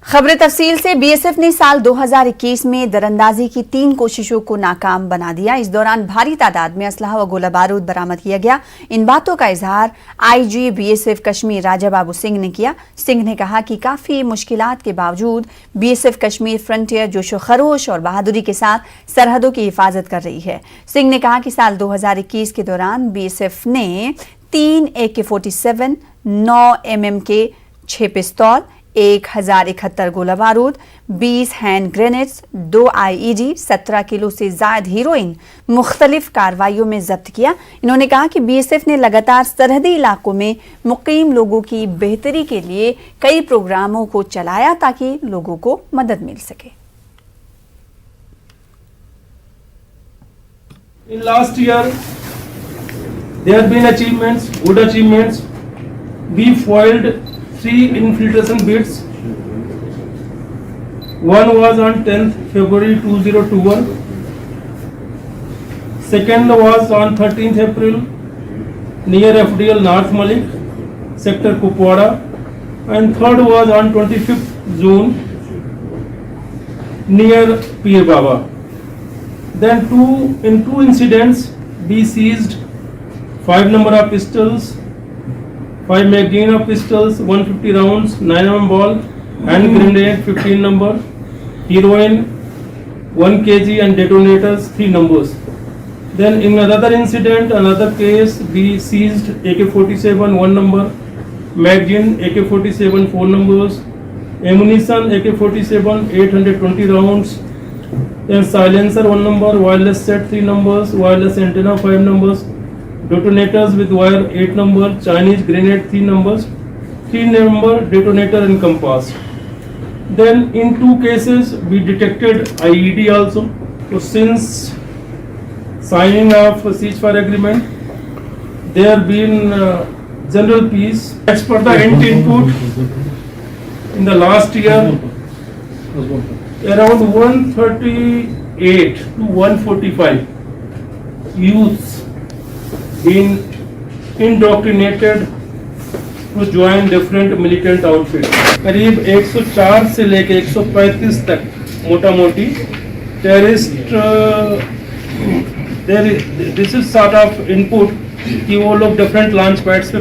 खबर तफसील से बीएसएफ ने साल 2021 में दरअंदाजी की 3 कोशिशों को नाकाम बना दिया। इस दौरान भारी तादाद में असलहा व गोला बारूद बरामद किया गया। इन बातों का इजहार आईजी बीएसएफ कश्मीर राजा बाबू सिंह ने किया। सिंह ने कहा कि काफ़ी मुश्किलात के बावजूद बीएसएफ कश्मीर फ्रंटियर जोशो खरोश और बहादुरी के साथ सरहदों की हिफाजत कर रही है। सिंह ने कहा कि साल 2021 के दौरान बीएसएफ ने 3 AK-47, 9 mm के 6 पिस्तौल, 1071 गोला बारूद, 20 हैंड ग्रेनेड्स, 2 IED, 17 किलो से ज्यादा हीरोइन मुख्तलिफ कार्रवाइयों में जब्त किया। इन्होंने कहा कि बीएसएफ ने लगातार सरहदी इलाकों में मुकीम लोगों की बेहतरी के लिए कई प्रोग्रामों को चलाया ताकि लोगों को मदद मिल सके। In last year, there have been achievements, good achievements. We foiled 3 infiltration bids. One was on 10th February 2021. Second was on 13th April near FDL North Malik, sector Kupwara. And third was on 25th June near Pir Baba. Then in two incidents we seized 5 number of pistols, 5 magazine of pistols, 150 rounds, 9 mm ball, hand grenade 15 number, heroin 1 kg and detonators 3 numbers. Then in another incident, another case, we seized AK-47 1 number, magazine AK-47 4 numbers, ammunition AK-47 820 rounds, then silencer 1 number, wireless set 3 numbers, wireless antenna 5 numbers, detonators with wire 8 number, Chinese grenade 3 numbers, 3 number detonator and compass. Then in 2 cases we detected IED also. So since signing of ceasefire agreement, there been general peace. As per the end input, in the last year, around 138 to 145 youths been indoctrinated to join different militant outfits. करीब 104 से लेके 135 तक मोटा मोटी terrorist this is sort of input कि वो लोग different launch pads पे